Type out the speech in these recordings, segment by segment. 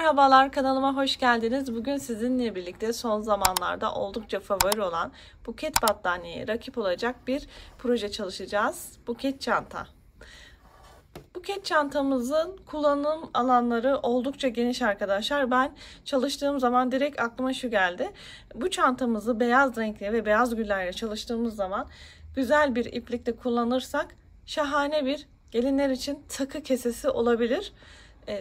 Merhabalar, kanalıma hoş geldiniz. Bugün sizinle birlikte son zamanlarda oldukça favori olan Buket battaniyeye rakip olacak bir proje çalışacağız. Buket çanta. Buket çantamızın kullanım alanları oldukça geniş arkadaşlar. Ben çalıştığım zaman direkt aklıma şu geldi. Bu çantamızı beyaz renkli ve beyaz güllerle çalıştığımız zaman güzel bir iplikle kullanırsak şahane bir gelinler için takı kesesi olabilir.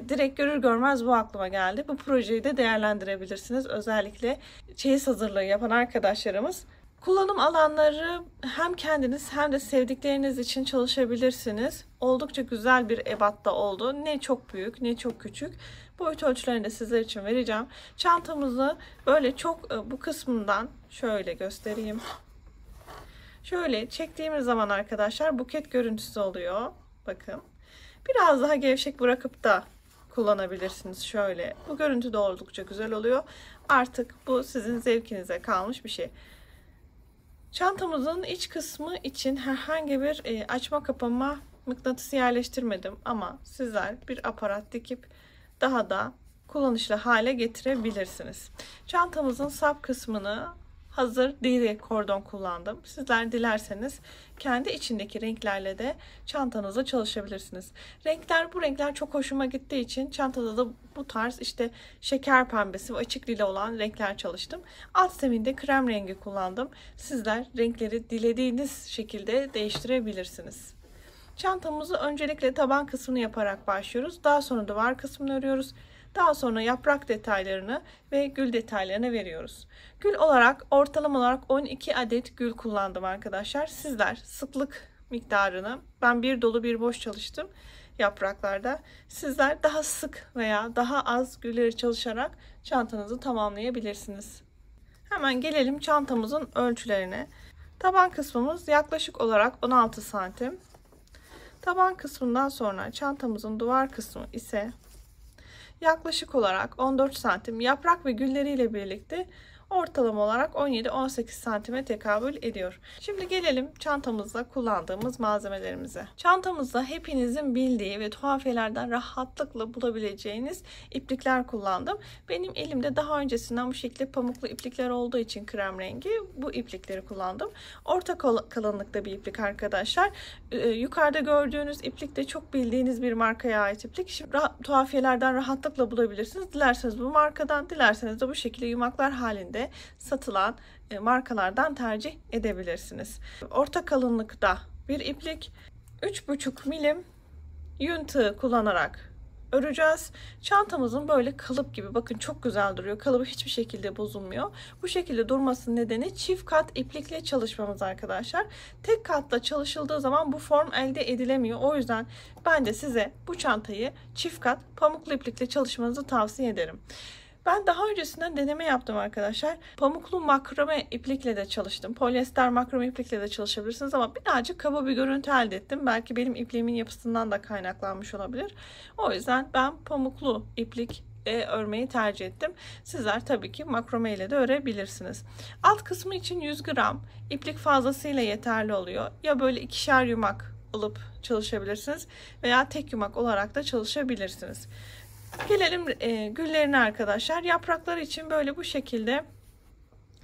Direkt görür görmez bu aklıma geldi. Bu projeyi de değerlendirebilirsiniz. Özellikle çeyiz hazırlığı yapan arkadaşlarımız. Kullanım alanları hem kendiniz hem de sevdikleriniz için çalışabilirsiniz. Oldukça güzel bir ebatta oldu. Ne çok büyük ne çok küçük. Boyut ölçülerini de sizler için vereceğim. Çantamızı böyle çok bu kısmından şöyle göstereyim. Şöyle çektiğimiz zaman arkadaşlar buket görüntüsü oluyor. Bakın. Biraz daha gevşek bırakıp da kullanabilirsiniz şöyle. Bu görüntü de oldukça güzel oluyor. Artık bu sizin zevkinize kalmış bir şey. Çantamızın iç kısmı için herhangi bir açma kapama mıknatısı yerleştirmedim. Ama sizler bir aparat dikip daha da kullanışlı hale getirebilirsiniz. Çantamızın sap kısmını hazır deri kordon kullandım. Sizler dilerseniz kendi içindeki renklerle de çantanızda çalışabilirsiniz. Bu renkler çok hoşuma gittiği için çantada da bu tarz işte şeker pembesi ve açık lila olan renkler çalıştım. Alt zeminde krem rengi kullandım. Sizler renkleri dilediğiniz şekilde değiştirebilirsiniz. Çantamızı öncelikle taban kısmını yaparak başlıyoruz. Daha sonra duvar kısmını örüyoruz. Daha sonra yaprak detaylarını ve gül detaylarını veriyoruz. Gül olarak ortalama olarak 12 adet gül kullandım arkadaşlar. Sizler sıklık miktarını, ben bir dolu bir boş çalıştım yapraklarda. Sizler daha sık veya daha az gülleri çalışarak çantanızı tamamlayabilirsiniz. Hemen gelelim çantamızın ölçülerine. Taban kısmımız yaklaşık olarak 16 santim. Taban kısmından sonra çantamızın duvar kısmı ise yaklaşık olarak 14 santim, yaprak ve gülleriyle birlikte ortalama olarak 17-18 santime tekabül ediyor. Şimdi gelelim çantamızda kullandığımız malzemelerimize. Çantamızda hepinizin bildiği ve tuhafiyelerden rahatlıkla bulabileceğiniz iplikler kullandım. Benim elimde daha öncesinden bu şekilde pamuklu iplikler olduğu için krem rengi bu iplikleri kullandım. Orta kalınlıkta bir iplik arkadaşlar. Yukarıda gördüğünüz iplik de çok bildiğiniz bir markaya ait iplik. Şimdi tuhafiyelerden rahatlıkla bulabilirsiniz. Dilerseniz bu markadan, dilerseniz de bu şekilde yumaklar halinde satılan markalardan tercih edebilirsiniz. Orta kalınlıkta bir iplik, 3,5 milim yün tığı kullanarak öreceğiz. Çantamızın böyle kalıp gibi, bakın çok güzel duruyor. Kalıbı hiçbir şekilde bozulmuyor. Bu şekilde durmasının nedeni çift kat iplikle çalışmamız arkadaşlar. Tek katla çalışıldığı zaman bu form elde edilemiyor. O yüzden ben de size bu çantayı çift kat pamuklu iplikle çalışmanızı tavsiye ederim. Ben daha öncesinden deneme yaptım arkadaşlar. Pamuklu makrame iplikle de çalıştım. Polyester makrame iplikle de çalışabilirsiniz ama birazcık kaba bir görüntü elde ettim. Belki benim ipliğimin yapısından da kaynaklanmış olabilir. O yüzden ben pamuklu iplik örmeyi tercih ettim. Sizler tabii ki makrame ile de örebilirsiniz. Alt kısmı için 100 gram iplik fazlasıyla yeterli oluyor. Ya böyle ikişer yumak alıp çalışabilirsiniz veya tek yumak olarak da çalışabilirsiniz. Gelelim güllerine arkadaşlar. Yaprakları için böyle bu şekilde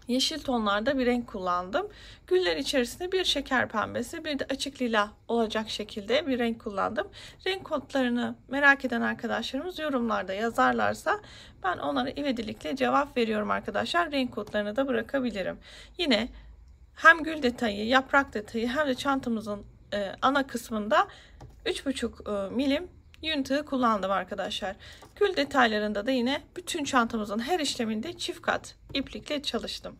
yeşil tonlarda bir renk kullandım. Güller içerisinde bir şeker pembesi, bir de açık lila olacak şekilde bir renk kullandım. Renk kodlarını merak eden arkadaşlarımız yorumlarda yazarlarsa ben onlara ivedilikle cevap veriyorum arkadaşlar. Renk kodlarını da bırakabilirim. Yine hem gül detayı, yaprak detayı hem de çantamızın ana kısmında 3,5 milim yün tığı kullandım arkadaşlar. Gül detaylarında da yine bütün çantamızın her işleminde çift kat iplikle çalıştım.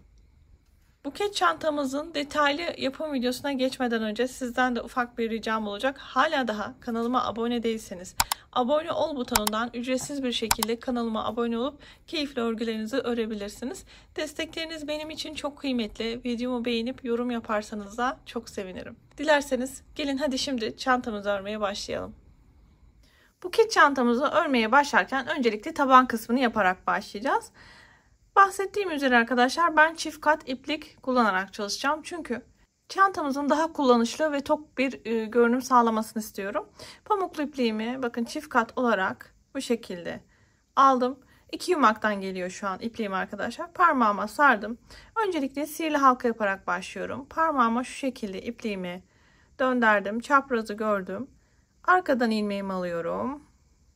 Buket çantamızın detaylı yapım videosuna geçmeden önce sizden de ufak bir ricam olacak. Hala daha kanalıma abone değilseniz abone ol butonundan ücretsiz bir şekilde kanalıma abone olup keyifli örgülerinizi örebilirsiniz. Destekleriniz benim için çok kıymetli. Videomu beğenip yorum yaparsanız da çok sevinirim. Dilerseniz gelin hadi şimdi çantamızı örmeye başlayalım. Buket çantamızı örmeye başlarken öncelikle taban kısmını yaparak başlayacağız. Bahsettiğim üzere arkadaşlar ben çift kat iplik kullanarak çalışacağım. Çünkü çantamızın daha kullanışlı ve tok bir görünüm sağlamasını istiyorum. Pamuklu ipliğimi bakın çift kat olarak bu şekilde aldım. 2 yumaktan geliyor şu an ipliğim arkadaşlar. Parmağıma sardım. Öncelikle sihirli halka yaparak başlıyorum. Parmağıma şu şekilde ipliğimi döndürdüm. Çaprazı gördüm. Arkadan ilmeğimi alıyorum.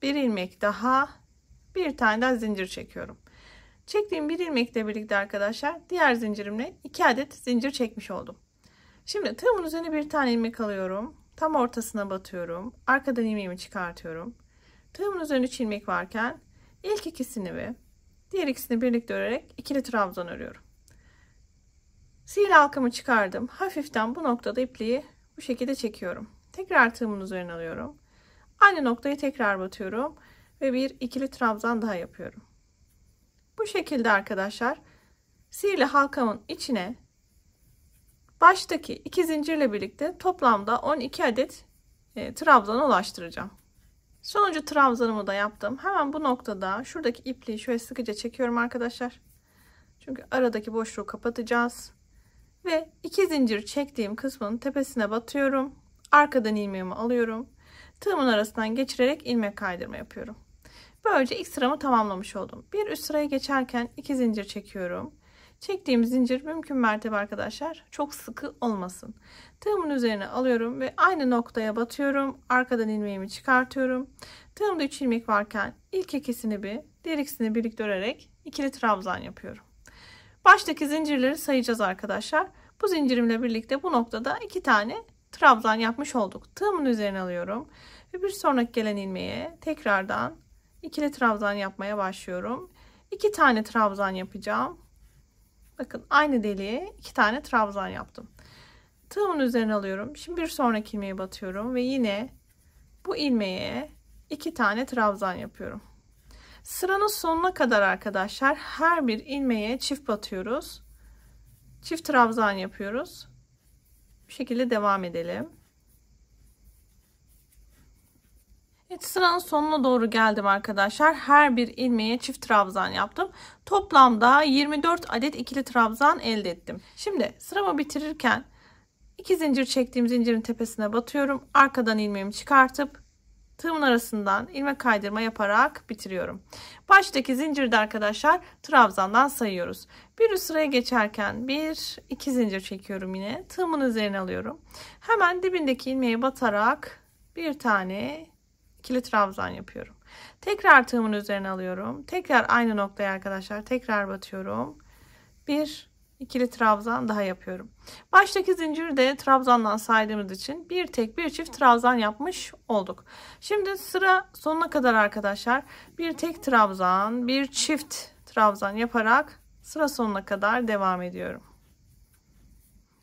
Bir ilmek daha. Bir tane daha zincir çekiyorum. Çektiğim bir ilmekle birlikte arkadaşlar diğer zincirimle 2 adet zincir çekmiş oldum. Şimdi tığımın üzerine bir tane ilmek alıyorum. Tam ortasına batıyorum. Arkadan ilmeğimi çıkartıyorum. Tığımın üzerine 3 ilmek varken ilk ikisini ve diğer ikisini birlikte örerek ikili trabzan örüyorum. Sihirli halkamı çıkardım. Hafiften bu noktada ipliği bu şekilde çekiyorum. Tekrar tığımın üzerine alıyorum. Aynı noktayı tekrar batıyorum ve bir ikili trabzan daha yapıyorum. Bu şekilde arkadaşlar sihirli halkamın içine baştaki 2 zincirle birlikte toplamda 12 adet trabzana ulaştıracağım. Sonuncu trabzanımı da yaptım. Hemen bu noktada şuradaki ipliği şöyle sıkıca çekiyorum arkadaşlar. Çünkü aradaki boşluğu kapatacağız. Ve 2 zincir çektiğim kısmın tepesine batıyorum. Arkadan ilmeğimi alıyorum. Tığımın arasından geçirerek ilmek kaydırma yapıyorum. Böylece ilk sıramı tamamlamış oldum. Bir üst sıraya geçerken 2 zincir çekiyorum. Çektiğim zincir mümkün mertebe arkadaşlar çok sıkı olmasın. Tığımın üzerine alıyorum ve aynı noktaya batıyorum. Arkadan ilmeğimi çıkartıyorum. Tığımda 3 ilmek varken ilk ikisini diğer ikisini birlikte örerek ikili trabzan yapıyorum. Baştaki zincirleri sayacağız arkadaşlar. Bu zincirimle birlikte bu noktada 2 tane trabzan yapmış olduk. Tığımın üzerine alıyorum ve bir sonraki gelen ilmeğe tekrardan ikili trabzan yapmaya başlıyorum. 2 tane trabzan yapacağım. Bakın aynı deliğe 2 tane trabzan yaptım. Tığımın üzerine alıyorum. Şimdi bir sonraki ilmeğe batıyorum ve yine bu ilmeğe 2 tane trabzan yapıyorum. Sıranın sonuna kadar arkadaşlar her bir ilmeğe çift batıyoruz. Çift trabzan yapıyoruz. Bu şekilde devam edelim. Evet, sıranın sonuna doğru geldim arkadaşlar. Her bir ilmeğe çift trabzan yaptım. Toplamda 24 adet ikili trabzan elde ettim. Şimdi sıramı bitirirken 2 zincir çektiğim zincirin tepesine batıyorum. Arkadan ilmeğimi çıkartıp tığımın arasından ilmek kaydırma yaparak bitiriyorum. Baştaki zincirde arkadaşlar trabzandan sayıyoruz. Bir üst sıraya geçerken 1-2 zincir çekiyorum yine. Tığımın üzerine alıyorum. Hemen dibindeki ilmeğe batarak bir tane ikili trabzan yapıyorum. Tekrar tığımın üzerine alıyorum. Tekrar aynı noktaya arkadaşlar tekrar batıyorum. Bir ikili trabzan daha yapıyorum. Baştaki zinciri de trabzandan saydığımız için bir tek bir çift trabzan yapmış olduk. Şimdi sıra sonuna kadar arkadaşlar bir tek trabzan, bir çift trabzan yaparak sıra sonuna kadar devam ediyorum.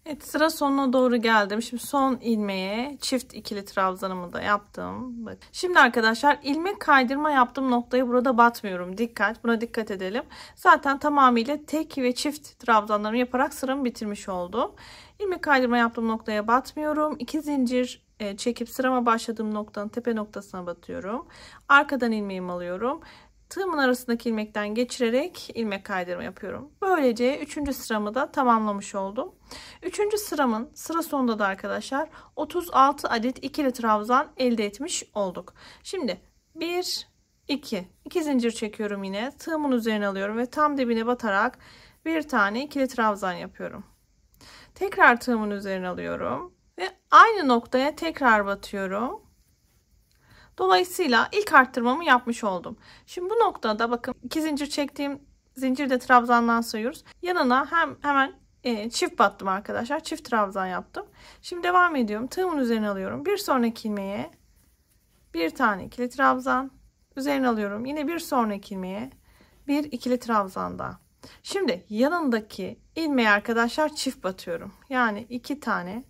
Evet, sıra sonuna doğru geldim. Şimdi son ilmeğe çift ikili trabzanımı da yaptım. Bak. Şimdi arkadaşlar ilmek kaydırma yaptığım noktaya burada batmıyorum. Dikkat, buna dikkat edelim. Zaten tamamıyla tek ve çift trabzanlarımı yaparak sıramı bitirmiş oldum. İlmek kaydırma yaptığım noktaya batmıyorum. 2 zincir çekip sırama başladığım noktanın tepe noktasına batıyorum. Arkadan ilmeğimi alıyorum. Tığımın arasındaki ilmekten geçirerek ilmek kaydırma yapıyorum. Böylece 3. sıramı da tamamlamış oldum. 3. sıramın sıra sonunda da arkadaşlar 36 adet ikili trabzan elde etmiş olduk. Şimdi 2 zincir çekiyorum yine. Tığımın üzerine alıyorum ve tam dibine batarak bir tane ikili trabzan yapıyorum. Tekrar tığımın üzerine alıyorum ve aynı noktaya tekrar batıyorum. Dolayısıyla ilk arttırmamı yapmış oldum. Şimdi bu noktada bakın 2 zincir çektiğim zincirde trabzandan sayıyoruz. Yanına hemen çift battım arkadaşlar. Çift trabzan yaptım. Şimdi devam ediyorum. Tığımın üzerine alıyorum. Bir sonraki ilmeğe bir tane ikili trabzan. Üzerine alıyorum. Yine bir sonraki ilmeğe bir ikili trabzan daha. Şimdi yanındaki ilmeğe arkadaşlar çift batıyorum. Yani 2 tane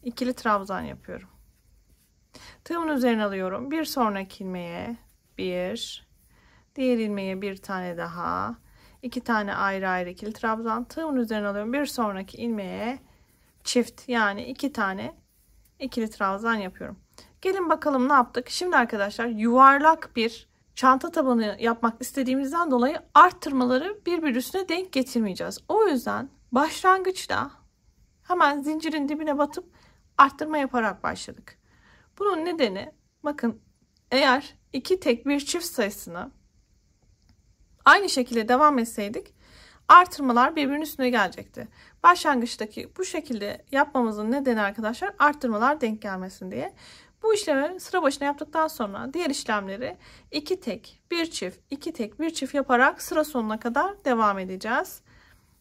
ikili trabzan yapıyorum. Tığımın üzerine alıyorum. Bir sonraki ilmeğe diğer ilmeğe bir tane daha, 2 tane ayrı ayrı ikili trabzan. Tığımın üzerine alıyorum. Bir sonraki ilmeğe çift, yani 2 tane ikili trabzan yapıyorum. Gelin bakalım ne yaptık. Şimdi arkadaşlar yuvarlak bir çanta tabanı yapmak istediğimizden dolayı arttırmaları birbir üstüne denk getirmeyeceğiz. O yüzden başlangıçta hemen zincirin dibine batıp arttırma yaparak başladık. Bunun nedeni, bakın, eğer 2 tek bir çift sayısını Aynı şekilde devam etseydik artırmalar birbirinin üstüne gelecekti. Başlangıçtaki bu şekilde yapmamızın nedeni arkadaşlar artırmalar denk gelmesin diye. Bu işlemi sıra başına yaptıktan sonra diğer işlemleri 2 tek 1 çift 2 tek 1 çift yaparak sıra sonuna kadar devam edeceğiz.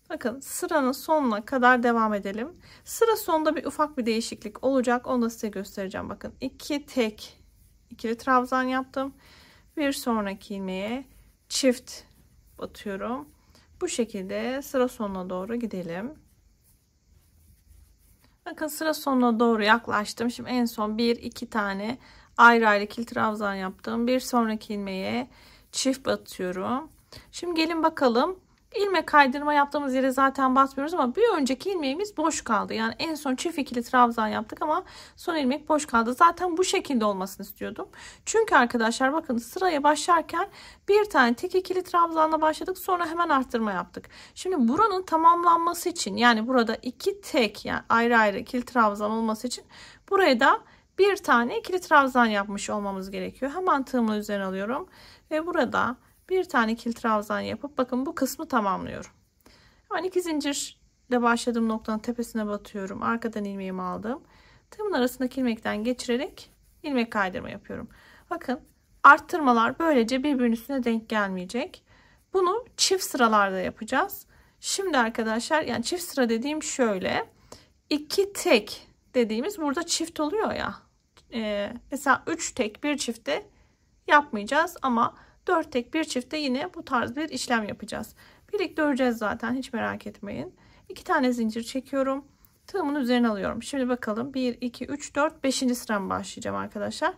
Bakın sıranın sonuna kadar devam edelim. Sıra sonunda bir ufak bir değişiklik olacak. Onu da size göstereceğim. Bakın 2 tek ikili trabzan yaptım. Bir sonraki ilmeğe çift batıyorum. Bu şekilde sıra sonuna doğru gidelim. Bakın sıra sonuna doğru yaklaştım. Şimdi en son 1-2 tane ayrı ayrı ikili trabzan yaptım. Bir sonraki ilmeğe çift batıyorum. Şimdi gelin bakalım. İlmek kaydırma yaptığımız yere zaten batmıyoruz ama bir önceki ilmeğimiz boş kaldı. Yani en son çift ikili trabzan yaptık ama son ilmek boş kaldı. Zaten bu şekilde olmasını istiyordum. Çünkü arkadaşlar bakın sıraya başlarken bir tane tek ikili trabzanla başladık. Sonra hemen arttırma yaptık. Şimdi buranın tamamlanması için yani burada 2 tek yani ayrı ayrı ikili trabzan olması için buraya da bir tane ikili trabzan yapmış olmamız gerekiyor. Hemen tığımın üzerine alıyorum ve burada bir tane ikili trabzan yapıp bakın bu kısmı tamamlıyorum. Hemen 2 zincirle başladığım noktanın tepesine batıyorum. Arkadan ilmeğimi aldım. Tığımın arasındaki ilmekten geçirerek ilmek kaydırma yapıyorum. Bakın arttırmalar böylece birbirinin üstüne denk gelmeyecek. Bunu çift sıralarda yapacağız. Şimdi arkadaşlar yani çift sıra dediğim şöyle. 2 tek dediğimiz burada çift oluyor ya. Mesela 3 tek bir çifte yapmayacağız ama 4 tek bir çifte yine bu tarz bir işlem yapacağız. Birlikte öreceğiz zaten hiç merak etmeyin. 2 tane zincir çekiyorum. Tığımın üzerine alıyorum. Şimdi bakalım 1, 2, 3, 4, 5. sıram başlayacağım arkadaşlar.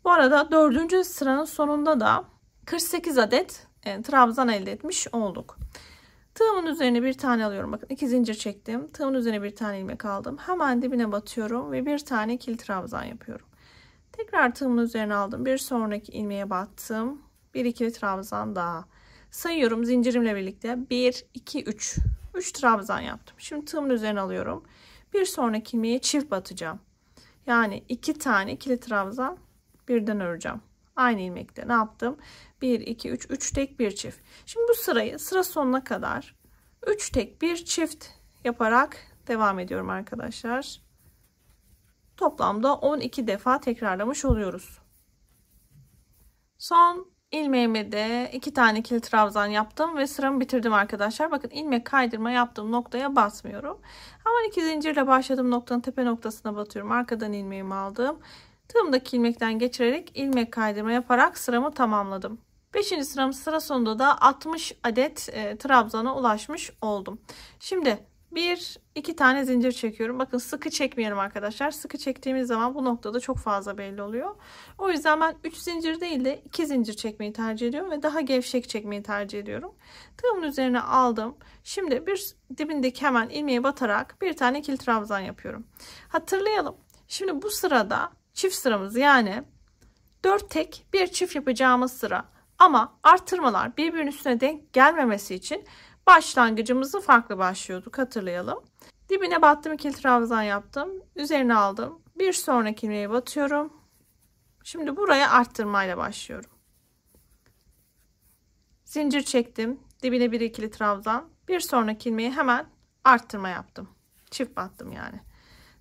Bu arada 4. sıranın sonunda da 48 adet trabzan elde etmiş olduk. Tığımın üzerine bir tane alıyorum. Bakın 2 zincir çektim. Tığımın üzerine bir tane ilmek aldım. Hemen dibine batıyorum ve bir tane ikili trabzan yapıyorum. Tekrar tığımın üzerine aldım. Bir sonraki ilmeğe battım. Bir ikili trabzan daha. Sayıyorum zincirimle birlikte. 1, 2, 3. 3 trabzan yaptım. Şimdi tığımın üzerine alıyorum. Bir sonraki ilmeğe çift batacağım. Yani 2 tane ikili trabzan birden öreceğim. Aynı ilmekte ne yaptım? 1, 2, 3. 3 tek bir çift. Şimdi bu sırayı sıra sonuna kadar 3 tek bir çift yaparak devam ediyorum arkadaşlar. Toplamda 12 defa tekrarlamış oluyoruz. Son ilmeğime de 2 tane ikili trabzan yaptım ve sıramı bitirdim arkadaşlar. Bakın ilmek kaydırma yaptığım noktaya basmıyorum. Hemen 2 zincirle başladığım noktanın tepe noktasına batıyorum. Arkadan ilmeğimi aldım. Tığımdaki ilmekten geçirerek ilmek kaydırma yaparak sıramı tamamladım. 5. sıra sonunda da 60 adet trabzana ulaşmış oldum. Şimdi 1-2 tane zincir çekiyorum. Bakın sıkı çekmeyelim arkadaşlar. Sıkı çektiğimiz zaman bu noktada çok fazla belli oluyor. O yüzden ben 3 zincir değil de 2 zincir çekmeyi tercih ediyorum ve daha gevşek çekmeyi tercih ediyorum. Tığımın üzerine aldım. Şimdi bir dibindeki hemen ilmeğe batarak bir tane ikili trabzan yapıyorum. Hatırlayalım. Şimdi bu sırada çift sıramız yani 4 tek bir çift yapacağımız sıra. Ama artırmalar birbirinin üstüne denk gelmemesi için başlangıcımızı farklı başlıyorduk, hatırlayalım. Dibine battım, ikili trabzan yaptım. Üzerine aldım. Bir sonraki ilmeğe batıyorum. Şimdi buraya arttırmayla başlıyorum. Zincir çektim. Dibine bir ikili trabzan. Bir sonraki ilmeğe hemen arttırma yaptım. Çift battım yani.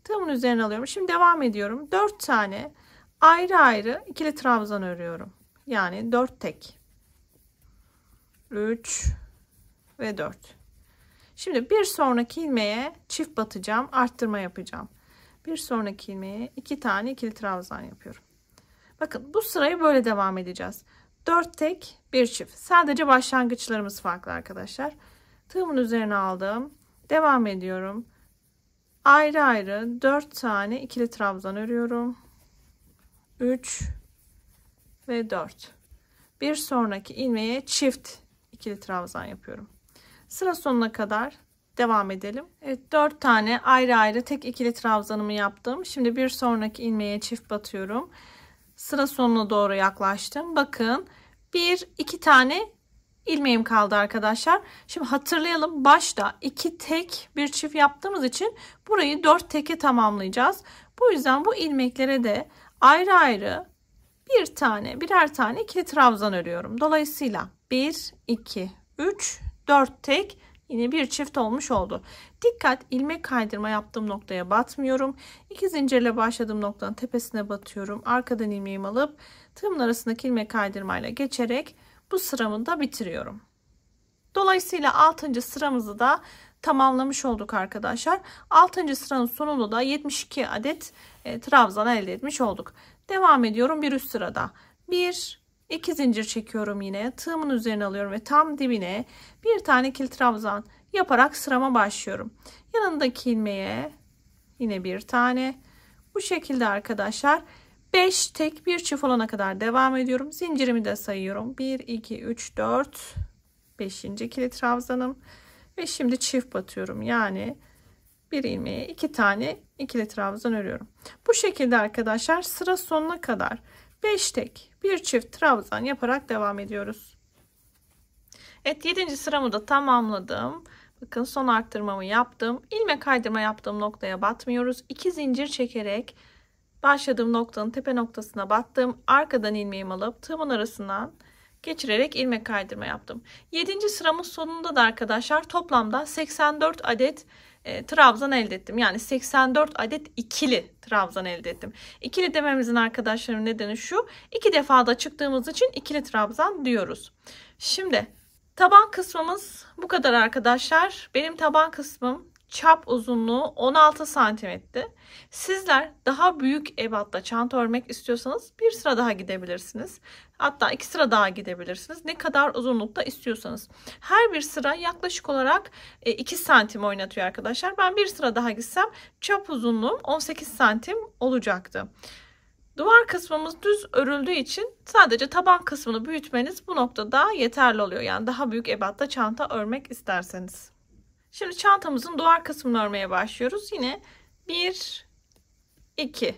Tığımın üzerine alıyorum. Şimdi devam ediyorum. 4 tane ayrı ayrı ikili trabzan örüyorum. Yani 4 tek. 3 ve 4. Şimdi bir sonraki ilmeğe çift batacağım, arttırma yapacağım. Bir sonraki ilmeğe 2 tane ikili trabzan yapıyorum. Bakın bu sırayı böyle devam edeceğiz. 4 tek, bir çift. Sadece başlangıçlarımız farklı arkadaşlar. Tığımın üzerine aldım. Devam ediyorum. Ayrı ayrı 4 tane ikili trabzan örüyorum. 3 ve 4. Bir sonraki ilmeğe çift ikili trabzan yapıyorum. Sıra sonuna kadar devam edelim. Evet, 4 tane ayrı ayrı tek ikili trabzanımı yaptım. Şimdi bir sonraki ilmeğe çift batıyorum. Sıra sonuna doğru yaklaştım. Bakın 1-2 tane ilmeğim kaldı arkadaşlar. Şimdi hatırlayalım, başta 2 tek bir çift yaptığımız için burayı 4 teke tamamlayacağız. Bu yüzden bu ilmeklere de ayrı ayrı birer tane ikili trabzan örüyorum. Dolayısıyla 1, 2, 3, 4 tek, yine bir çift olmuş oldu. Dikkat, ilmek kaydırma yaptığım noktaya batmıyorum. 2 zincirle başladığım noktanın tepesine batıyorum. Arkadan ilmeğimi alıp tığımın arasındaki ilmek kaydırmayla geçerek bu sıramı da bitiriyorum. Dolayısıyla 6. sıramızı da tamamlamış olduk arkadaşlar. 6. sıranın sonunda da 72 adet trabzan elde etmiş olduk. Devam ediyorum bir üst sırada. 1, 2 zincir çekiyorum yine. Tığımın üzerine alıyorum ve tam dibine bir tane ikili trabzan yaparak sırama başlıyorum. Yanındaki ilmeğe yine bir tane. Bu şekilde arkadaşlar 5 tek bir çift olana kadar devam ediyorum. Zincirimi de sayıyorum. 1, 2, 3, 4, 5. ikili trabzanım. Ve şimdi çift batıyorum. Yani bir ilmeğe 2 tane ikili trabzan örüyorum. Bu şekilde arkadaşlar sıra sonuna kadar 5 tek bir çift trabzan yaparak devam ediyoruz. Evet, 7. sıramı da tamamladım. Bakın, son arttırmamı yaptım. İlmek kaydırma yaptığım noktaya batmıyoruz. 2 zincir çekerek başladığım noktanın tepe noktasına battım. Arkadan ilmeğimi alıp tığımın arasından geçirerek ilmek kaydırma yaptım. 7. sıramın sonunda da arkadaşlar toplamda 84 adet trabzan elde ettim. Yani 84 adet ikili trabzan elde ettim. İkili dememizin arkadaşlarım nedeni şu: 2 defada çıktığımız için ikili trabzan diyoruz. Şimdi taban kısmımız bu kadar arkadaşlar. Benim taban kısmım çap uzunluğu 16 santimetre. Sizler daha büyük ebatta çanta örmek istiyorsanız bir sıra daha gidebilirsiniz. Hatta 2 sıra daha gidebilirsiniz. Ne kadar uzunlukta istiyorsanız. Her bir sıra yaklaşık olarak 2 santim oynatıyor arkadaşlar. Ben bir sıra daha gitsem çap uzunluğum 18 santim olacaktı. Duvar kısmımız düz örüldüğü için sadece taban kısmını büyütmeniz bu noktada yeterli oluyor. Yani daha büyük ebatta çanta örmek isterseniz. Şimdi çantamızın duvar kısmını örmeye başlıyoruz. Yine 1, 2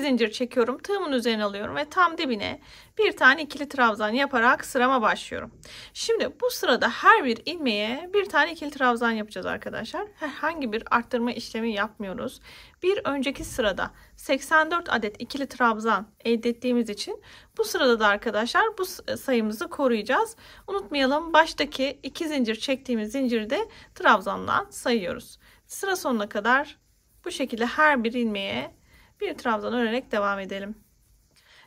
zincir çekiyorum. Tığımın üzerine alıyorum ve tam dibine bir tane ikili trabzan yaparak sırama başlıyorum. Şimdi bu sırada her bir ilmeğe bir tane ikili trabzan yapacağız arkadaşlar. Herhangi bir arttırma işlemi yapmıyoruz. Bir önceki sırada 84 adet ikili trabzan elde ettiğimiz için bu sırada da arkadaşlar bu sayımızı koruyacağız. Unutmayalım, baştaki 2 zincir çektiğimiz zinciri de trabzandan sayıyoruz. Sıra sonuna kadar bu şekilde her bir ilmeğe bir trabzan örerek devam edelim.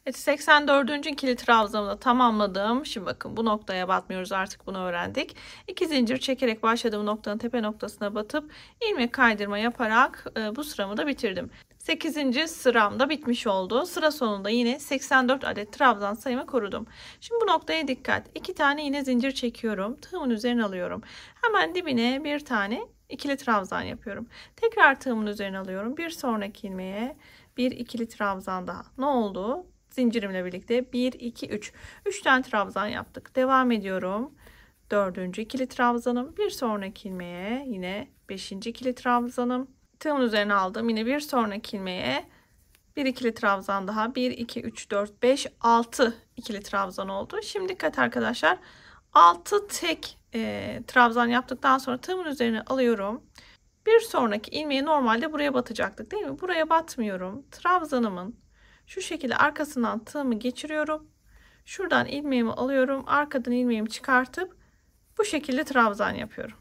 Evet, 84. ikili trabzanımı da tamamladım. Şimdi bakın, bu noktaya batmıyoruz, artık bunu öğrendik. 2 zincir çekerek başladığım noktanın tepe noktasına batıp ilmek kaydırma yaparak bu sıramı da bitirdim. 8. sıram da bitmiş oldu. Sıra sonunda yine 84 adet trabzan sayımı korudum. Şimdi bu noktaya dikkat. 2 tane yine zincir çekiyorum. Tığımın üzerine alıyorum. Hemen dibine bir tane ikili trabzan yapıyorum. Tekrar tığımın üzerine alıyorum. Bir sonraki ilmeğe bir ikili trabzan daha. Ne oldu? Zincirimle birlikte 1, 2, 3. 3 tane trabzan yaptık. Devam ediyorum. 4. ikili trabzanım. Bir sonraki ilmeğe yine 5. ikili trabzanım. Tığımın üzerine aldım. Yine bir sonraki ilmeğe bir ikili trabzan daha. 1, 2, 3, 4, 5, 6 ikili trabzan oldu. Şimdi dikkat arkadaşlar. 6 tek trabzan yaptıktan sonra tığımın üzerine alıyorum. Bir sonraki ilmeği normalde buraya batacaktık değil mi? Buraya batmıyorum. Trabzanımın şu şekilde arkasından tığımı geçiriyorum. Şuradan ilmeğimi alıyorum. Arkadan ilmeğimi çıkartıp bu şekilde trabzan yapıyorum.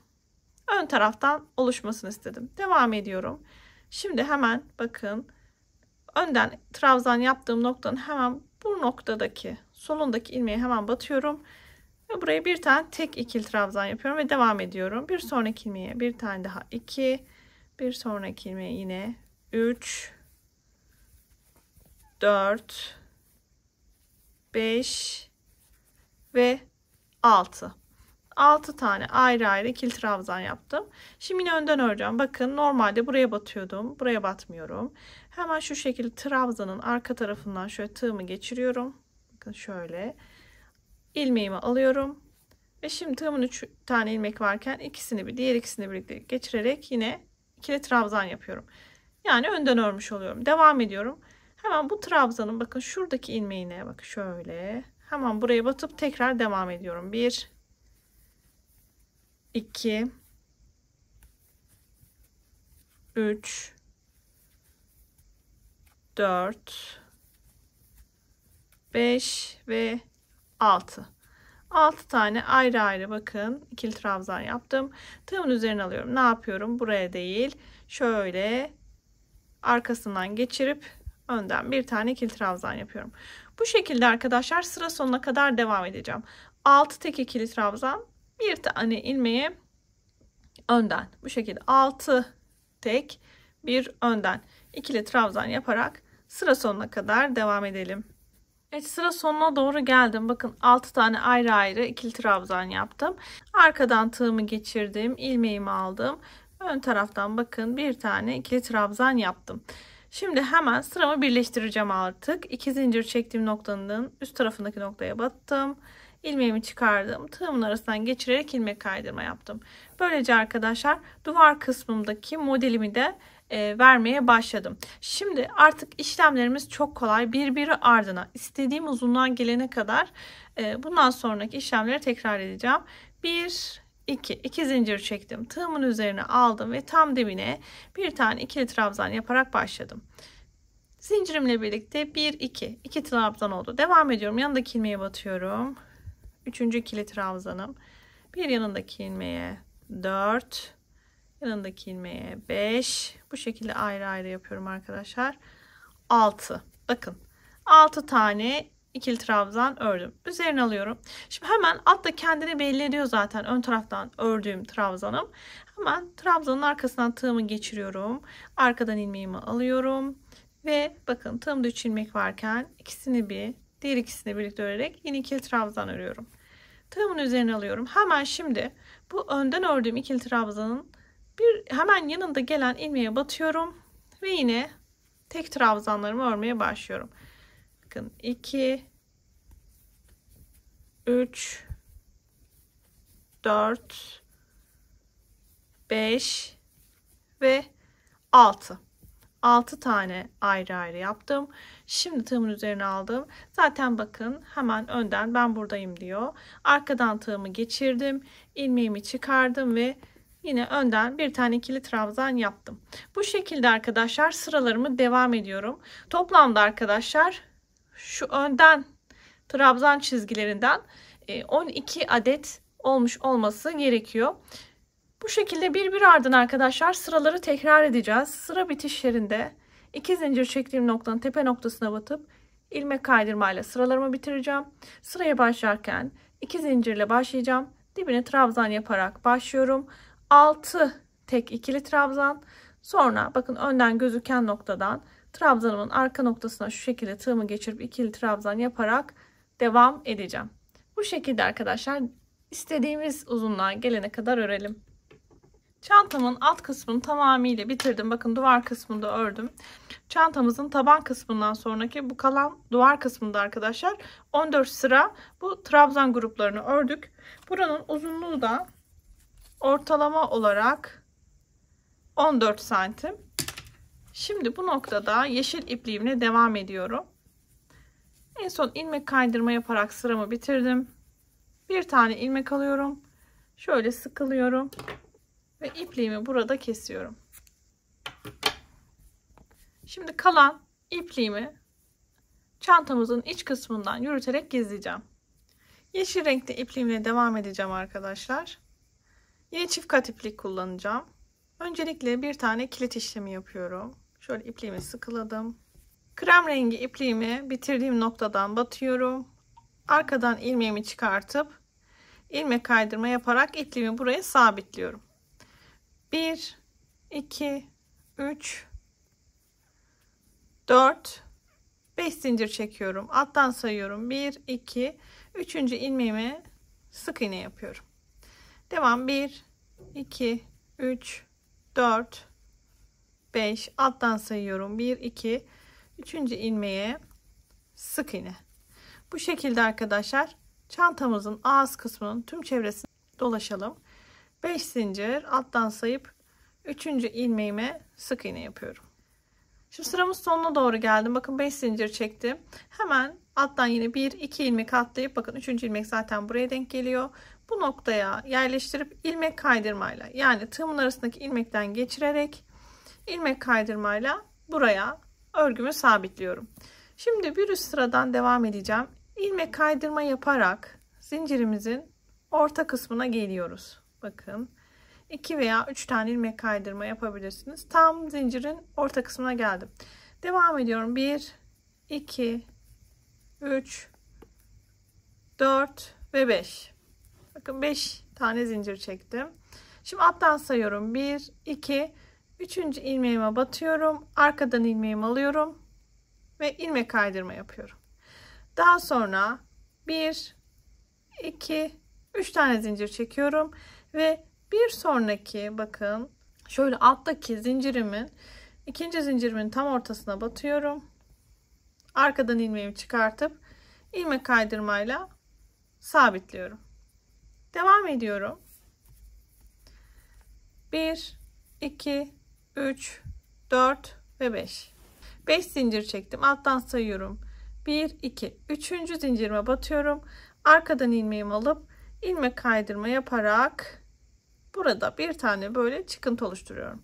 Ön taraftan oluşmasını istedim. Devam ediyorum. Şimdi hemen bakın, önden trabzan yaptığım noktanın hemen bu noktadaki solundaki ilmeği hemen batıyorum. Ve buraya bir tane tek ikili trabzan yapıyorum ve devam ediyorum. Bir sonraki ilmeğe bir tane daha 2, bir sonraki ilmeğe yine 3, 4, 5 ve 6. 6 tane ayrı ayrı ikili trabzan yaptım. Şimdi yine önden öreceğim. Bakın, normalde buraya batıyordum. Buraya batmıyorum. Hemen şu şekilde trabzanın arka tarafından şöyle tığımı geçiriyorum. Bakın şöyle. İlmeğimi alıyorum. Ve şimdi tığımın 3 tane ilmek varken diğer ikisini birlikte geçirerek yine ikili trabzan yapıyorum. Yani önden örmüş oluyorum. Devam ediyorum. Hemen bu trabzanın bakın şuradaki ilmeğine bakın şöyle. Hemen buraya batıp tekrar devam ediyorum. 1, 2, 3, 4, 5 ve 6. 6 tane ayrı ayrı bakın ikili trabzan yaptım. Tığımın üzerine alıyorum. Ne yapıyorum? Buraya değil. Şöyle arkasından geçirip önden bir tane ikili trabzan yapıyorum. Bu şekilde arkadaşlar sıra sonuna kadar devam edeceğim. 6 tek ikili trabzan, bir tane ilmeği önden. Bu şekilde 6 tek bir önden ikili trabzan yaparak sıra sonuna kadar devam edelim. Evet, sıra sonuna doğru geldim. Bakın 6 tane ayrı ayrı ikili trabzan yaptım. Arkadan tığımı geçirdim. İlmeğimi aldım. Ön taraftan bakın bir tane ikili trabzan yaptım. Şimdi hemen sıramı birleştireceğim artık. 2 zincir çektiğim noktanın üst tarafındaki noktaya battım. İlmeğimi çıkardım. Tığımın arasından geçirerek ilmek kaydırma yaptım. Böylece arkadaşlar duvar kısmındaki modelimi de vermeye başladım. Şimdi artık işlemlerimiz çok kolay. Birbiri ardına istediğim uzunluğa gelene kadar bundan sonraki işlemleri tekrar edeceğim. 1 2 zincir çektim. Tığımın üzerine aldım ve tam dibine bir tane ikili trabzan yaparak başladım. Zincirimle birlikte 1 2 trabzan oldu. Devam ediyorum. Yanındaki ilmeğe batıyorum. 3. ikili trabzanım. Bir yanındaki ilmeğe 4, yanındaki ilmeğe 5. Bu şekilde ayrı ayrı yapıyorum arkadaşlar. 6. Bakın 6 tane ikili trabzan ördüm. Üzerine alıyorum. Şimdi hemen altta kendini belli ediyor zaten ön taraftan ördüğüm trabzanım. Hemen trabzanın arkasından tığımı geçiriyorum. Arkadan ilmeğimi alıyorum. Ve bakın tığımda 3 ilmek varken diğer ikisini birlikte örerek yine ikili trabzan örüyorum. Tığımın üzerine alıyorum. Hemen şimdi bu önden ördüğüm ikili trabzanın hemen yanında gelen ilmeğe batıyorum ve yine tek trabzanlarımı örmeye başlıyorum. Bakın 2 3 4 5 ve 6. 6 tane ayrı ayrı yaptım. Şimdi tığımın üzerine aldım. Zaten bakın hemen önden ben buradayım diyor. Arkadan tığımı geçirdim. İlmeğimi çıkardım ve yine önden bir tane ikili trabzan yaptım. Bu şekilde arkadaşlar sıralarımı devam ediyorum. Toplamda arkadaşlar şu önden trabzan çizgilerinden 12 adet olmuş olması gerekiyor. Bu şekilde birbiri ardına arkadaşlar sıraları tekrar edeceğiz. Sıra bitişlerinde 2 zincir çektiğim noktanın tepe noktasına batıp ilmek kaydırmayla sıralarımı bitireceğim. Sıraya başlarken 2 zincirle başlayacağım. Dibine trabzan yaparak başlıyorum. 6 tek ikili trabzan. Sonra bakın önden gözüken noktadan trabzanımın arka noktasına şu şekilde tığımı geçirip ikili trabzan yaparak devam edeceğim. Bu şekilde arkadaşlar istediğimiz uzunluğa gelene kadar örelim. Çantamın alt kısmını tamamıyla bitirdim. Bakın duvar kısmında ördüm. Çantamızın taban kısmından sonraki bu kalan duvar kısmında arkadaşlar 14 sıra bu trabzan gruplarını ördük. Buranın uzunluğu da ortalama olarak 14 santim. Şimdi bu noktada yeşil ipliğimle devam ediyorum. En son ilmek kaydırma yaparak sıramı bitirdim. Bir tane ilmek alıyorum. Şöyle sıkılıyorum. Ve ipliğimi burada kesiyorum. Şimdi kalan ipliğimi çantamızın iç kısmından yürüterek gizleyeceğim. Yeşil renkte ipliğimle devam edeceğim arkadaşlar. Yine çift kat iplik kullanacağım. Öncelikle bir tane kilit işlemi yapıyorum. Şöyle ipliğimi sıkıladım. Krem rengi ipliğimi bitirdiğim noktadan batıyorum. Arkadan ilmeğimi çıkartıp ilmek kaydırma yaparak ipliğimi buraya sabitliyorum. 1 2 3 4 5 zincir çekiyorum. Alttan sayıyorum. 1 2 3. ilmeğimi sık iğne yapıyorum. Devam 1 2 3 4 5 alttan sayıyorum. 1 2 3. ilmeğe sık iğne. Bu şekilde arkadaşlar çantamızın ağız kısmının tüm çevresini dolaşalım. 5 zincir alttan sayıp 3. ilmeğime sık iğne yapıyorum. Şimdi sıramız sonuna doğru geldim. Bakın 5 zincir çektim. Hemen alttan yine 1 2 ilmek atlayıp bakın 3. ilmek zaten buraya denk geliyor. Bu noktaya yerleştirip ilmek kaydırmayla yani tığımın arasındaki ilmekten geçirerek ilmek kaydırmayla buraya örgümü sabitliyorum. Şimdi bir üst sıradan devam edeceğim. İlmek kaydırma yaparak zincirimizin orta kısmına geliyoruz. Bakın 2 veya 3 tane ilmek kaydırma yapabilirsiniz. Tam zincirin orta kısmına geldim. Devam ediyorum. 1, 2, 3, 4 ve 5. Bakın 5 tane zincir çektim. Şimdi alttan sayıyorum. 1, 2, 3. ilmeğime batıyorum. Arkadan ilmeğimi alıyorum. Ve ilmek kaydırma yapıyorum. Daha sonra 1, 2, 3 tane zincir çekiyorum. Ve bir sonraki bakın şöyle alttaki zincirimin ikinci zincirimin tam ortasına batıyorum. Arkadan ilmeğimi çıkartıp ilmek kaydırmayla sabitliyorum. Devam ediyorum. 1, 2, 3, 4 ve 5. 5 zincir çektim. Alttan sayıyorum. 1, 2, 3. zincirime batıyorum. Arkadan ilmeğimi alıp ilmek kaydırma yaparak burada bir tane böyle çıkıntı oluşturuyorum.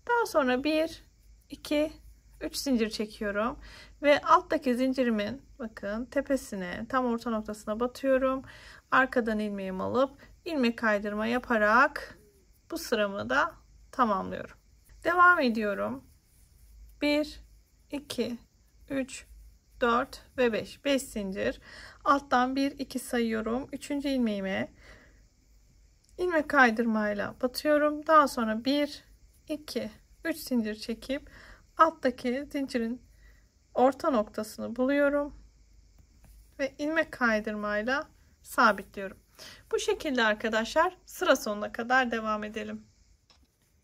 Daha sonra 1, 2, 3 zincir çekiyorum. Ve alttaki zincirimin bakın tepesine tam orta noktasına batıyorum. Arkadan ilmeğimi alıp ilmek kaydırma yaparak bu sıramı da tamamlıyorum. Devam ediyorum. 1, 2, 3, 4 ve 5. 5 zincir. Alttan 1, 2 sayıyorum. 3. ilmeğime ilmek kaydırmayla batıyorum. Daha sonra 1, 2, 3 zincir çekip alttaki zincirin orta noktasını buluyorum. Ve ilmek kaydırmayla sabitliyorum. Bu şekilde arkadaşlar sıra sonuna kadar devam edelim.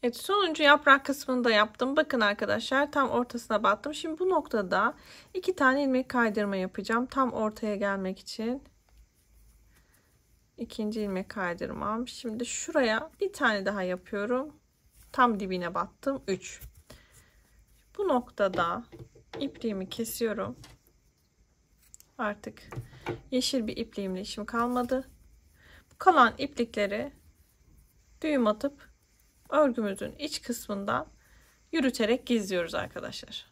Evet, sonuncu yaprak kısmını da yaptım. Bakın arkadaşlar tam ortasına battım. Şimdi bu noktada 2 tane ilmek kaydırma yapacağım. Tam ortaya gelmek için. İkinci ilmek kaydırmam. Şimdi şuraya bir tane daha yapıyorum. Tam dibine battım. 3. Bu noktada ipliğimi kesiyorum. Artık yeşil bir ipliğimle işim kalmadı. Bu kalan iplikleri düğüm atıp örgümüzün iç kısmından yürüterek gizliyoruz arkadaşlar.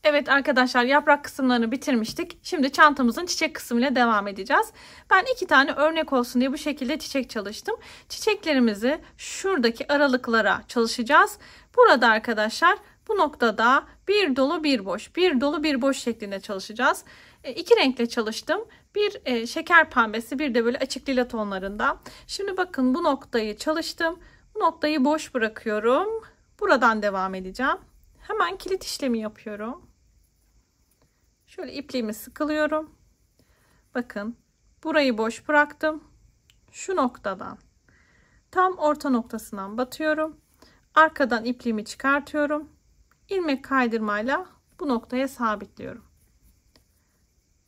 Evet arkadaşlar, yaprak kısımlarını bitirmiştik. Şimdi çantamızın çiçek kısmıyla devam edeceğiz. Ben 2 tane örnek olsun diye bu şekilde çiçek çalıştım. Çiçeklerimizi şuradaki aralıklara çalışacağız. Burada arkadaşlar bu noktada bir dolu bir boş, bir dolu bir boş şeklinde çalışacağız. 2 renkle çalıştım. Bir şeker pembesi, bir de böyle açık lila tonlarında. Şimdi bakın bu noktayı çalıştım. Bu noktayı boş bırakıyorum. Buradan devam edeceğim. Hemen kilit işlemi yapıyorum. Şöyle ipliğimi sıkılıyorum. Bakın burayı boş bıraktım. Şu noktadan tam orta noktasından batıyorum. Arkadan ipliğimi çıkartıyorum. İlmek kaydırmayla bu noktaya sabitliyorum.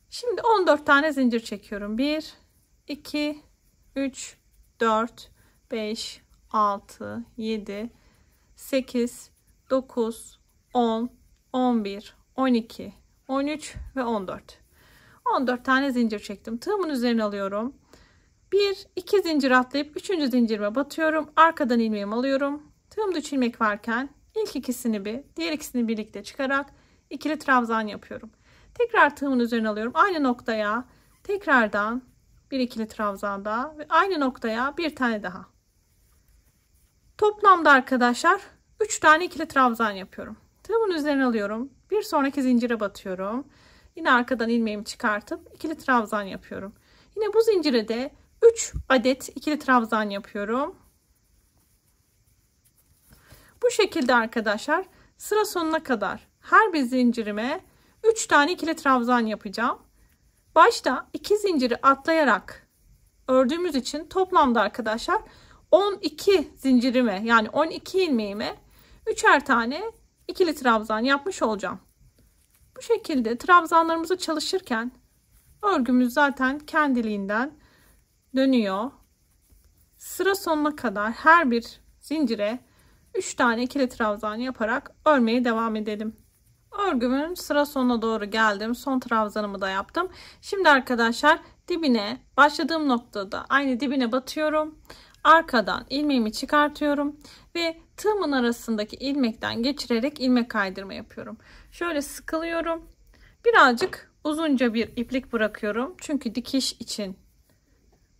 Şimdi 14 tane zincir çekiyorum. 1, 2, 3, 4, 5, 6, 7, 8, 9, 10, 11, 12, 13 ve 14. 14 tane zincir çektim. Tığımın üzerine alıyorum. 1, 2 zincir atlayıp 3. zincirime batıyorum. Arkadan ilmeğimi alıyorum. Tığımda 3 ilmek varken ilk ikisini diğer ikisini birlikte çıkarak ikili trabzan yapıyorum. Tekrar tığımın üzerine alıyorum. Aynı noktaya tekrardan bir ikili trabzan daha ve aynı noktaya bir tane daha. Toplamda arkadaşlar 3 tane ikili trabzan yapıyorum. Tığımın üzerine alıyorum. Bir sonraki zincire batıyorum. Yine arkadan ilmeğimi çıkartıp ikili trabzan yapıyorum. Yine bu zincire de 3 adet ikili trabzan yapıyorum. Bu şekilde arkadaşlar sıra sonuna kadar her bir zincirime 3 tane ikili trabzan yapacağım. Başta 2 zinciri atlayarak ördüğümüz için toplamda arkadaşlar 12 zincirime yani 12 ilmeğime 3'er tane ikili trabzan yapmış olacağım. Bu şekilde trabzanlarımızı çalışırken örgümüz zaten kendiliğinden dönüyor. Sıra sonuna kadar her bir zincire 3 tane ikili trabzan yaparak örmeye devam edelim. Örgümün sıra sonuna doğru geldim. Son trabzanımı da yaptım. Şimdi arkadaşlar dibine başladığım noktada aynı dibine batıyorum. Arkadan ilmeğimi çıkartıyorum ve tığımın arasındaki ilmekten geçirerek ilmek kaydırma yapıyorum. Şöyle sıkılıyorum Birazcık uzunca bir iplik bırakıyorum. Çünkü dikiş için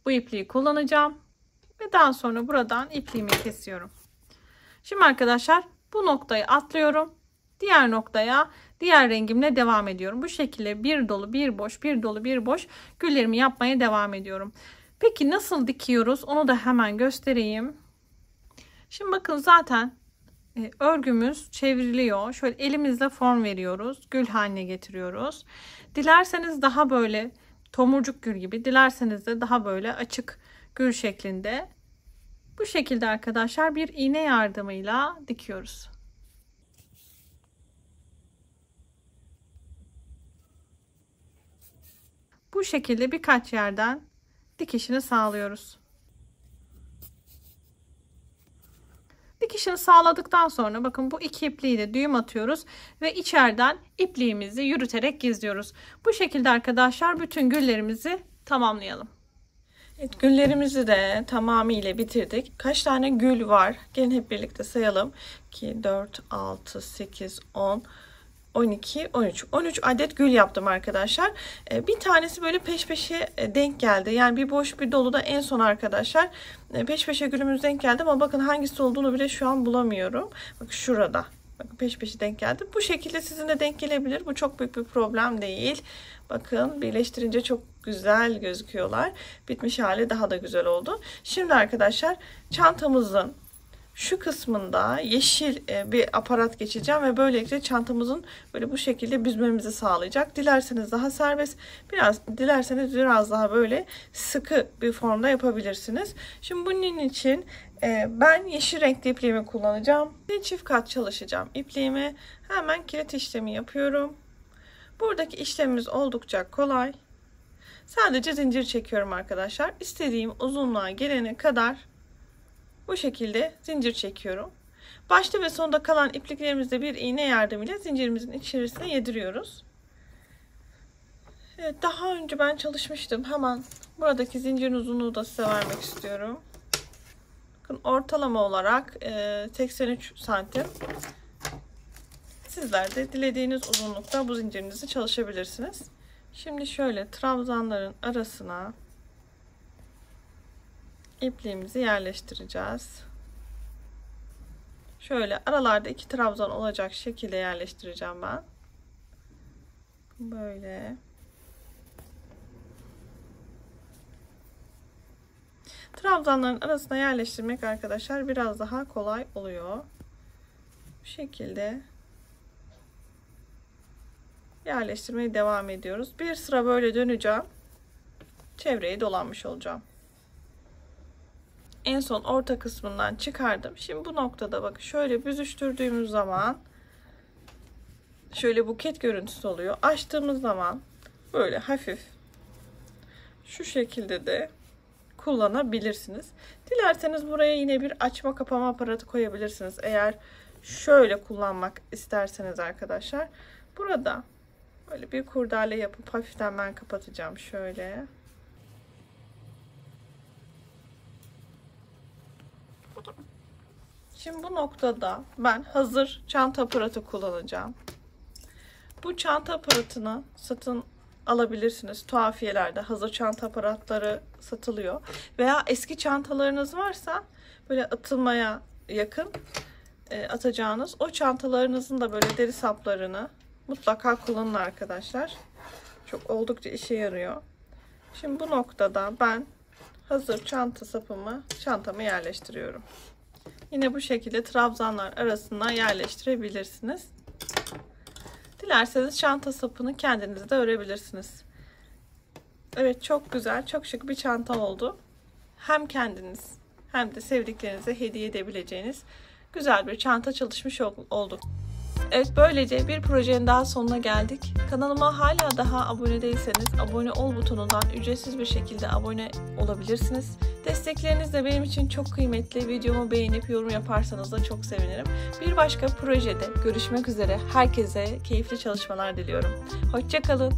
bu ipliği kullanacağım. Ve daha sonra buradan ipliğimi kesiyorum. Şimdi arkadaşlar bu noktayı atlıyorum. Diğer noktaya diğer rengimle devam ediyorum. Bu şekilde bir dolu bir boş, bir dolu bir boş güllerimi yapmaya devam ediyorum. Peki nasıl dikiyoruz? Onu da hemen göstereyim. Şimdi bakın zaten örgümüz çevriliyor. Şöyle elimizle form veriyoruz. Gül haline getiriyoruz. Dilerseniz daha böyle tomurcuk gül gibi, dilerseniz de daha böyle açık gül şeklinde. Bu şekilde arkadaşlar bir iğne yardımıyla dikiyoruz. Bu şekilde birkaç yerden dikişini sağlıyoruz. Dikişini sağladıktan sonra bakın bu iki ipliği de düğüm atıyoruz ve içeriden ipliğimizi yürüterek gizliyoruz. Bu şekilde arkadaşlar bütün güllerimizi tamamlayalım. Evet, güllerimizi de tamamıyla bitirdik. Kaç tane gül var? Gelin hep birlikte sayalım. 2, 4, 6, 8, 10, 12, 13. 13 adet gül yaptım arkadaşlar. Bir tanesi böyle peş peşe denk geldi. Yani bir boş bir dolu da en son arkadaşlar. Peş peşe gülümüz denk geldi ama bakın hangisi olduğunu bile şu an bulamıyorum. Bak şurada. Bakın peş peşe denk geldi. Bu şekilde sizin de denk gelebilir. Bu çok büyük bir problem değil. Bakın birleştirince çok güzel gözüküyorlar. Bitmiş hali daha da güzel oldu. Şimdi arkadaşlar çantamızın şu kısmında yeşil bir aparat geçeceğim ve böylelikle çantamızın böyle bu şekilde büzmemizi sağlayacak. Dilerseniz daha serbest, dilerseniz biraz daha böyle sıkı bir formda yapabilirsiniz. Şimdi bunun için ben yeşil renkli ipliğimi kullanacağım. Bir çift kat çalışacağım ipliğimi. Hemen kilit işlemi yapıyorum. Buradaki işlemimiz oldukça kolay. Sadece zincir çekiyorum arkadaşlar. İstediğim uzunluğa gelene kadar bu şekilde zincir çekiyorum. Başta ve sonda kalan ipliklerimizde bir iğne yardımıyla zincirimizin içerisine yediriyoruz. Evet, daha önce ben çalışmıştım. Hemen buradaki zincirin uzunluğu da size vermek istiyorum. Bakın ortalama olarak 83 santim. Sizler de dilediğiniz uzunlukta bu zincirinizi çalışabilirsiniz. Şimdi şöyle trabzanların arasına ipliğimizi yerleştireceğiz. Şöyle aralarda iki trabzan olacak şekilde yerleştireceğim ben. Böyle. Trabzanların arasına yerleştirmek arkadaşlar biraz daha kolay oluyor. Bu şekilde yerleştirmeye devam ediyoruz. Bir sıra böyle döneceğim. Çevreyi dolanmış olacağım. En son orta kısmından çıkardım. Şimdi bu noktada bakın şöyle büzüştürdüğümüz zaman şöyle buket görüntüsü oluyor. Açtığımız zaman böyle hafif şu şekilde de kullanabilirsiniz. Dilerseniz buraya yine bir açma kapama aparatı koyabilirsiniz. Eğer şöyle kullanmak isterseniz arkadaşlar. Burada böyle bir kurdele yapıp hafiften ben kapatacağım şöyle. Şimdi bu noktada ben hazır çanta aparatı kullanacağım. Bu çanta aparatını satın alabilirsiniz. Tuhafiyelerde hazır çanta aparatları satılıyor. Veya eski çantalarınız varsa böyle atılmaya yakın atacağınız o çantalarınızın da böyle deri saplarını mutlaka kullanın arkadaşlar. Çok oldukça işe yarıyor. Şimdi bu noktada ben hazır çanta sapımı çantamı yerleştiriyorum. Yine bu şekilde trabzanlar arasına yerleştirebilirsiniz. Dilerseniz çanta sapını kendiniz de örebilirsiniz. Evet, çok güzel, çok şık bir çanta oldu. Hem kendiniz hem de sevdiklerinize hediye edebileceğiniz güzel bir çanta çalışmış olduk. Evet, böylece bir projenin daha sonuna geldik. Kanalıma hala daha abone değilseniz abone ol butonundan ücretsiz bir şekilde abone olabilirsiniz. Destekleriniz de benim için çok kıymetli. Videomu beğenip yorum yaparsanız da çok sevinirim. Bir başka projede görüşmek üzere. Herkese keyifli çalışmalar diliyorum. Hoşça kalın.